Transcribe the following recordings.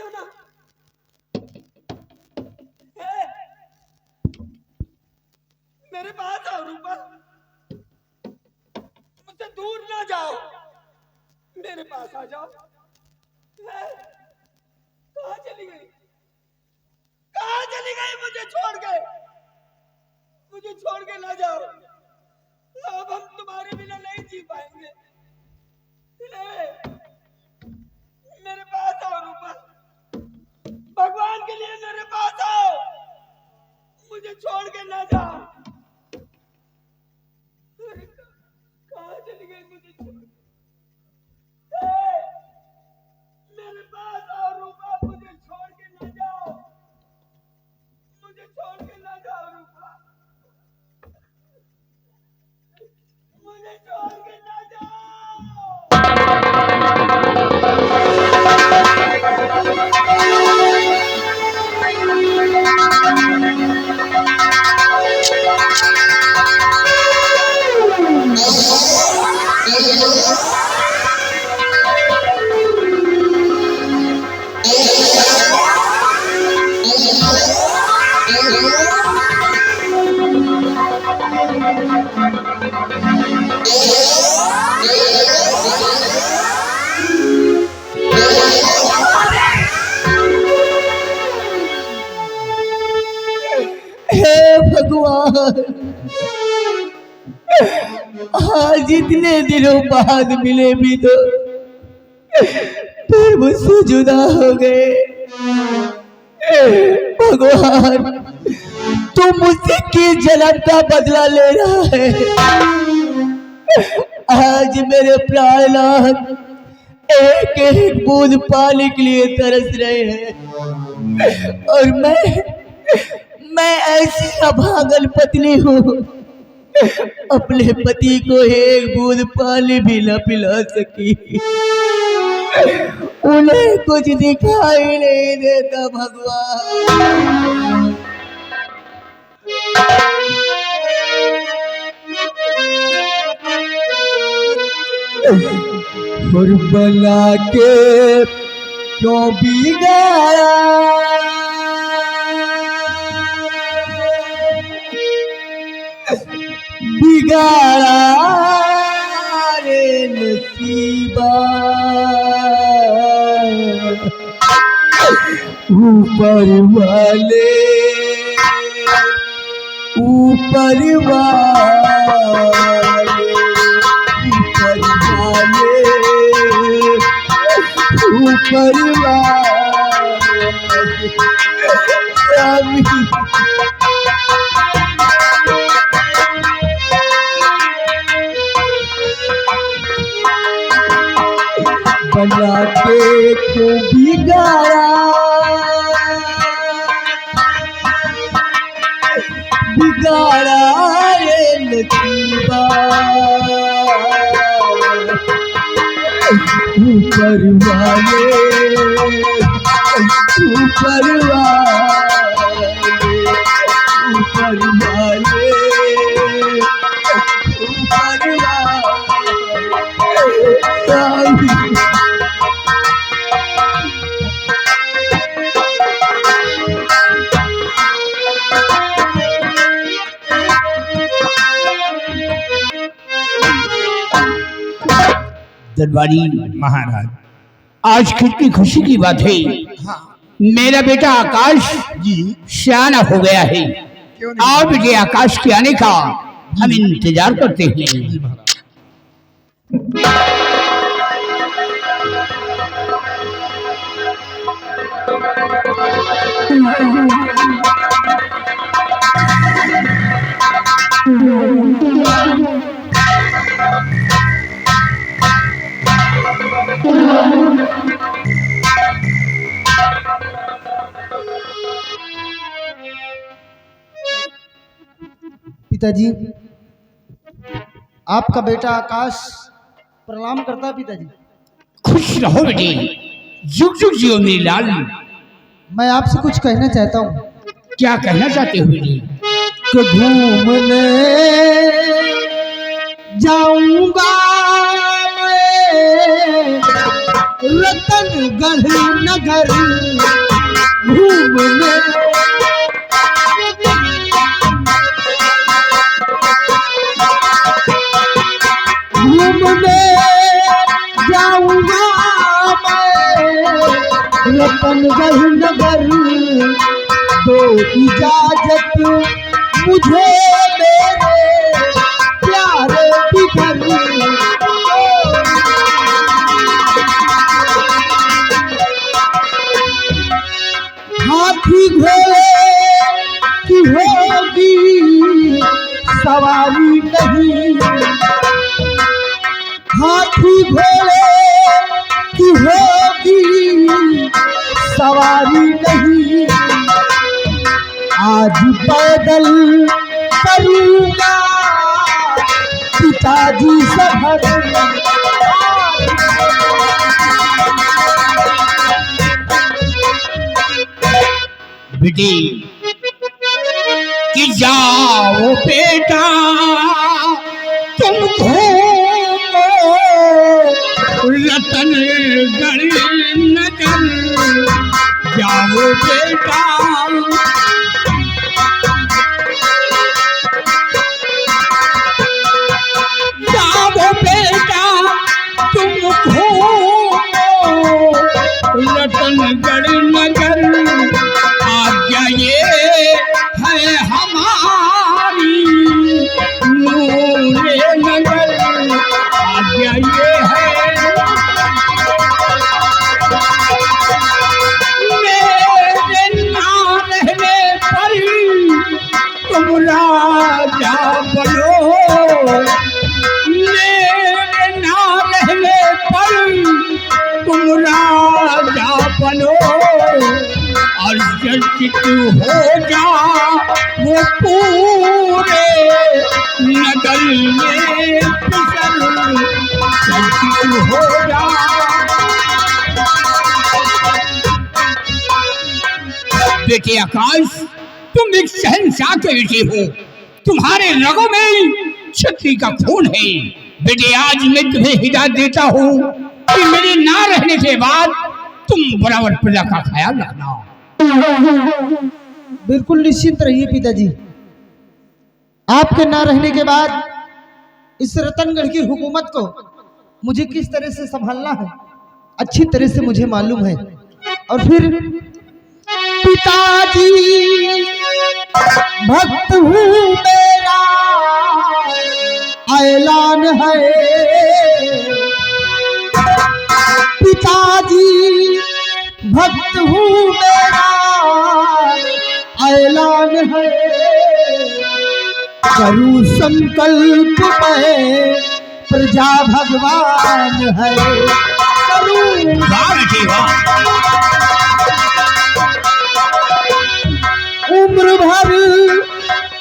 हो ना? मेरे पास आओ रूपा, मुझसे दूर ना जाओ, मेरे पास आ जाओ। कहाँ चली गई? कहाँ चली गई? मुझे छोड़ के, मुझे छोड़ के ना जाओ। अब हम तुम्हारे बिना नहीं जी पाएंगे। मेरे पास आओ रूपा, भगवान के लिए मेरे पास आओ, मुझे छोड़ के ना जाओ। कहाँ चली गई मुझे छोड़? मेरे पास आओ रूपा, मुझे छोड़ के ना जाओ, मुझे छोड़ के ना जाओ रूपा, मुझे छोड़ के ना जाओ। हे भगवान, आज इतने दिनों बाद मिले भी तो फिर मुझसे जुदा हो गए। भगवान, तू मुझसे किस जन्म का बदला ले रहा है? आज मेरे प्राणनाथ एक एक बूंद पानी के लिए तरस रहे हैं और मैं ऐसी अभागन पत्नी हूँ, अपने पति को एक बूंद पानी भी न पिला सकी। उन्हें कुछ दिखाई नहीं देता। भगवान, बना के क्यों बिगाड़ा, बिगाड़ा रे नसीबा। ऊपर वाले, ऊपर वाले, ऊपर वाले, ऊपर वाले बना के तो बिगाड़ा, बिगाड़ा रे नसीबा। ऊपर वाले, ऊपर वाले, ऊपर वाले, ऊपर वाले। दरबारी महाराज, आज कितनी खुशी की बात है। हाँ। मेरा बेटा आकाश जी सियाना हो गया है। आप ये आकाश के आने का हम इंतजार करते हैं। पिताजी, आपका बेटा आकाश प्रणाम करता है। पिताजी, खुश रहो बेटे, जुग जुग जियो मेरी लाल। मैं आपसे कुछ कहना चाहता हूँ। क्या कहना चाहते हो बेटे? कि घूमने जाऊंगा मैं रतन रतनगढ़ नगर घूमने घूमने जाऊंगा मैं रतनगढ़ नगर, दो इजाजत मुझे मेरे प्यारे बिगर। हाथी घोड़े की होगी सवारी नहीं, हाथी घोड़े की होगी सवारी नहीं, आज पैदल करूंगा पिताजी सफर। बेटी कि जाओ बेटा तुम घूमो रतनगढ़ नगर, जाओ बेटा जाओ बेटा तुम घूमो रतनगढ़ नगर, आज्ञा ये है हमारी नूरे नगर, आज्ञा ये है मेरे ना रहने पर तुम राजा बनो, मेरे ना रहने पर तुम राजा बनो, और चर्चित हो जा वो पूरे नगर में फिसल, चर्चित हो जा। बेटे आकाश, तुम एक शहंशाह के बेटे हो, तुम्हारे रगों में क्षत्रिय का खून है। बेटे आज मैं तुम्हें हिदायत देता हूँ कि मेरे ना रहने के बाद तुम बराबर प्रजा का ख्याल रखना। बिल्कुल निश्चिंत रहिए पिताजी, आपके ना रहने के बाद इस रतनगढ़ की हुकूमत को मुझे किस तरह से संभालना है अच्छी तरह से मुझे मालूम है। और फिर पिताजी भक्त हूँ मेरा ऐलान है, पिताजी भक्त हूँ मेरा ऐलान है, करूँ संकल्प मैं प्रजा भगवान है, करूँ उम्र भर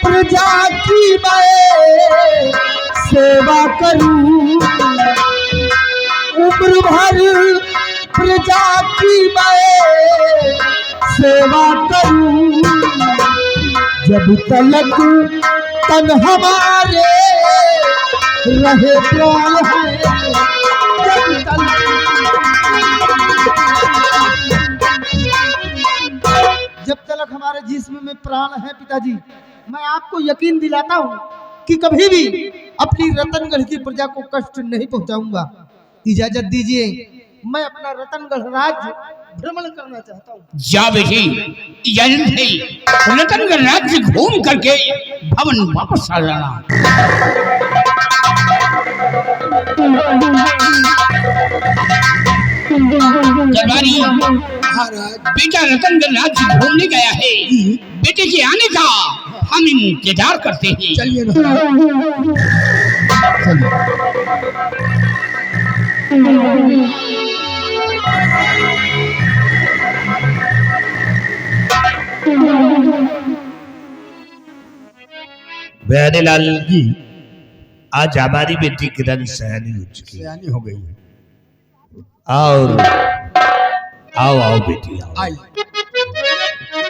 प्रजा की मैं सेवा करूँ, उम्र भर प्रजा की मैं सेवा करूँ, जब तलक तन हमारे रहे प्राण है, जब तलक हमारे जिस्म में प्राण है पिताजी, मैं आपको यकीन दिलाता हूँ कि कभी भी अपनी रतनगढ़ की प्रजा को कष्ट नहीं पहुंचाऊंगा। इजाजत दीजिए, मैं अपना रतनगढ़ राज्य भ्रमण करना चाहता हूँ। जा बेटी, इजाजत है, रतनगढ़ राज्य घूम करके भवन वापस आ जाना। दरबारी बेटा रतनगढ़ राज्य घूमने गया है, बेटे के आने का हम इंतजार करते हैं। चलिए बहनेलाल जी, आज हमारी बेटी किरण सयानी हो चुकी है, सयानी हो गई है। और आओ आओ बेटी आओ।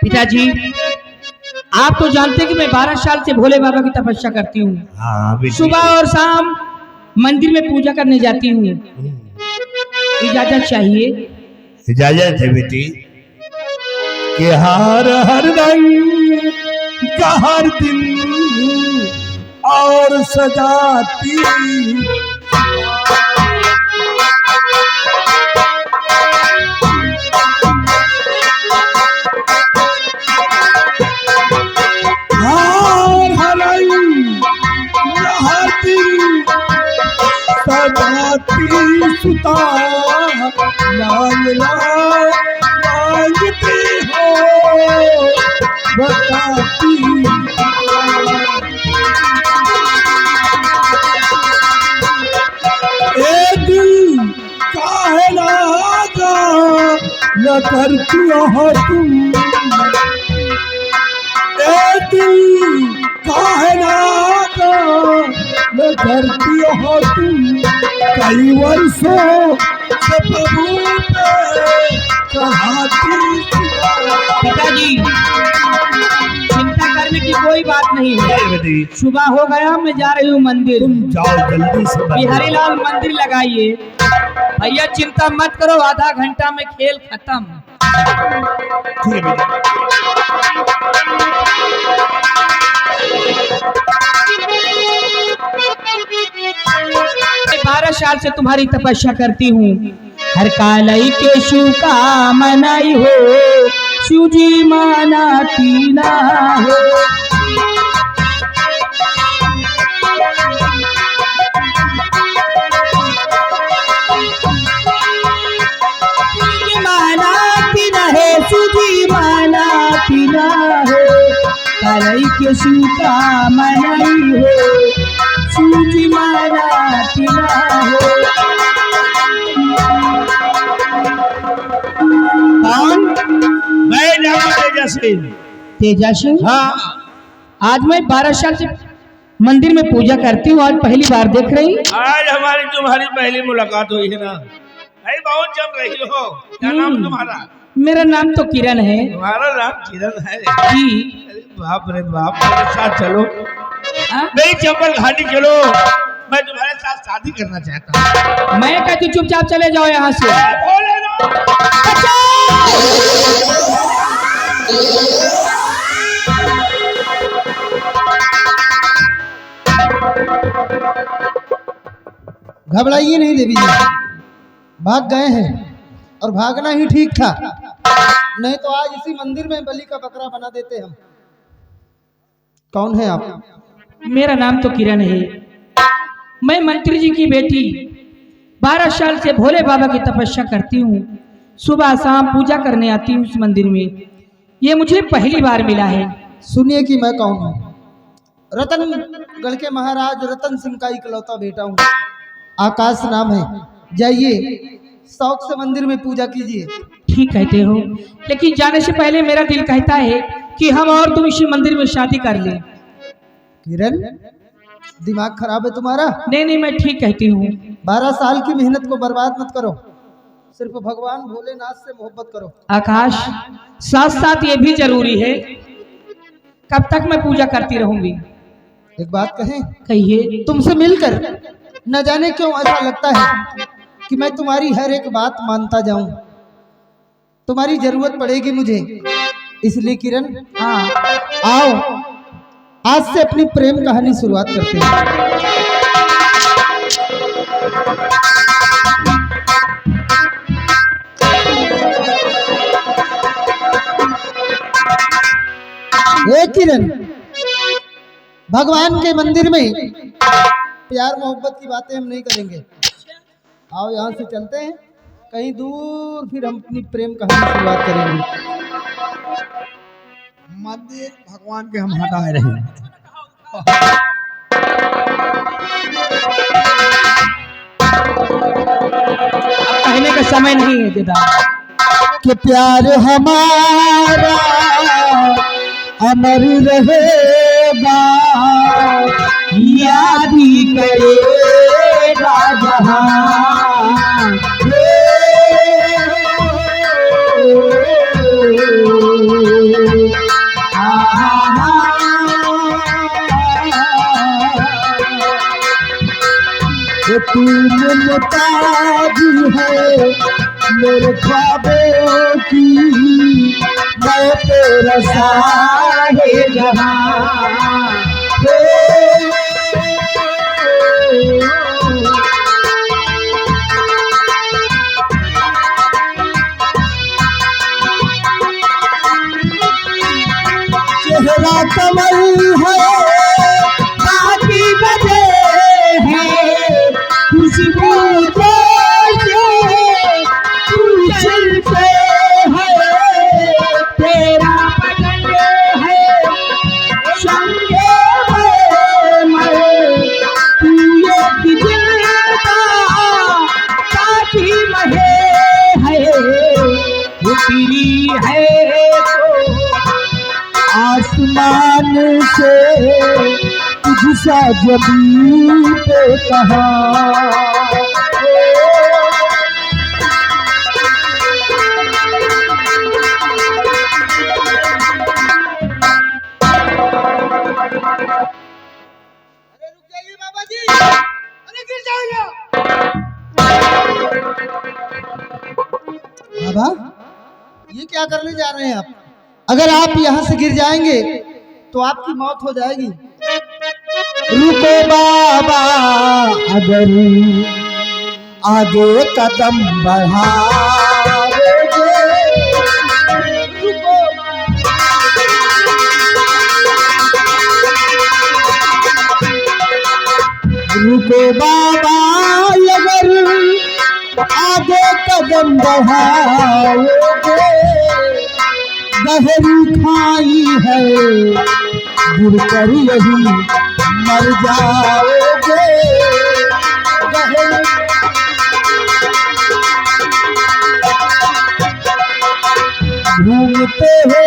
पिताजी, आप तो जानते कि मैं 12 साल से भोले बाबा की तपस्या करती हूँ। हाँ बेटी। सुबह और शाम मंदिर में पूजा करने जाती हूँ। इजाजत चाहिए इजाजत है बेटी कि हर हर रंग का हर दिन और सजाती सुता लाल लाल मांगती हो बताती ए दिल काहे नागा न करती हो तुम ए दिल काहे नागा न करती हो तुम कई वर्षों से प्रभु पिताजी चिंता करने की कोई बात नहीं है। सुबह हो गया, मैं जा रही हूँ मंदिर। तुम जाओ जल्दी से। बिहारी लाल मंदिर लगाइए। भैया चिंता मत करो, आधा घंटा में खेल खत्म। ठीक है बेटा। 12 साल से तुम्हारी तपस्या करती हूँ। हर कालई के शिव का मनाई हो, शिव जी मानाती ना हो। मानाती ना है, शिव जी मानाती ना हो। कालई के शिव का मनाई हो, शिव जी मानाती ना हो। कौन? मैं तेजा सिंह। तेजा सिंह? हाँ। आज मैं 12 साल से मंदिर में पूजा करती हूँ, आज पहली बार देख रही। आज हमारी तुम्हारी पहली मुलाकात हुई है ना। भाई बहुत जम रही हो। क्या नाम तुम्हारा? मेरा नाम तो किरण है। तुम्हारा नाम किरण है जी। अरे बाप रे बाप, मेरे साथ चलो। हाँ? नहीं चंबल घाटी चलो, मैं तुम्हारे साथ शादी करना चाहता हूँ। मैं कहती चुपचाप चले जाओ यहाँ से। घबराइए नहीं देवी जी, भाग गए हैं और भागना ही ठीक था, नहीं तो आज इसी मंदिर में बलि का बकरा बना देते हम। कौन है आप? मेरा नाम तो किरण है। मैं मंत्री जी की बेटी 12 साल से भोले बाबा की तपस्या करती हूँ। सुबह शाम पूजा करने आती हूँ इस मंदिर में। ये मुझे पहली बार मिला है। सुनिए कि मैं कौन हूँ। रतनगढ़ के महाराज रतन सिंह का इकलौता बेटा हूँ। आकाश नाम है। जाइए शौक से मंदिर में पूजा कीजिए। ठीक कहते हो, लेकिन जाने से पहले मेरा दिल कहता है कि हम और तुम इसी मंदिर में शादी कर लें। किरण, दिमाग खराब है तुम्हारा? नहीं नहीं, मैं ठीक कहती हूँ। 12 साल की मेहनत को बर्बाद मत करो, सिर्फ भगवान भोलेनाथ से मोहब्बत करो। आकाश, साथ साथ ये भी जरूरी है। कब तक मैं पूजा करती रहूंगी? एक बात कहें? कहिए। तुमसे मिलकर न जाने क्यों ऐसा लगता है कि मैं तुम्हारी हर एक बात मानता जाऊं। तुम्हारी जरूरत पड़ेगी मुझे, इसलिए किरण हाँ, आओ आज से अपनी प्रेम कहानी शुरुआत करते हैं। हे किरण, भगवान के मंदिर में प्यार मोहब्बत की बातें हम नहीं करेंगे। आओ यहाँ से चलते हैं कहीं दूर, फिर हम अपनी प्रेम कहानी शुरुआत करेंगे। मंदिर भगवान के हम हटा रहे हैं। अब कहने का समय नहीं है दादा। कि प्यार हमारा अमर रहेगा, याद ही करेगा जहां। तू मुमताज है मेरे ख्वाबों की मैं तेरा साहे जहां चेहरा कमल है बाकी बजे है खुशबू तू चलते है तेरा बदन है संगे मैं तू एक दिल का साथी महे है वो तेरी है तो आसमान से तुझसा जमीन पे कहा अरे रुक जाइए बाबा जी, अरे गिर जाएगा बाबा। ये क्या करने जा रहे हैं आप? अगर आप यहाँ से गिर जाएंगे तो आपकी मौत हो जाएगी। रुको बाबा, अगर आगे कदम बढ़ाओगे, रुको रुको बाबा, अगर आगे कदम बढ़ाओगे, गहरी खाई है गिर कर यही मर जाओगे। घूमते हो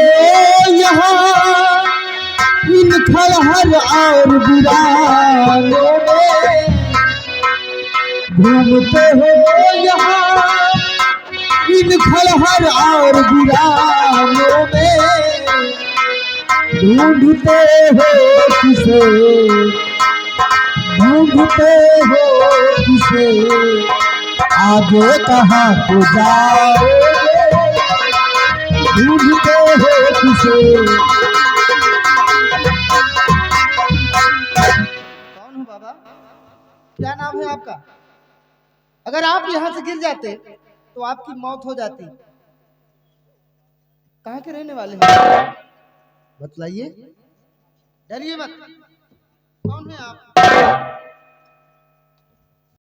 यहाँ इन खलहर और वीरानों में, घूमते हो यहाँ इन खलहर और वीरानों में, ढूंढते हो किसे, ढूंढते हो किसे, आगे कहाँ को जाओगे, ढूंढते हो किसे। कौन हो बाबा? क्या नाम है आपका? अगर आप यहाँ से गिर जाते तो आपकी मौत हो जाती। कहाँ के रहने वाले हैं बतलाइए, डरिए मत। कौन है आप?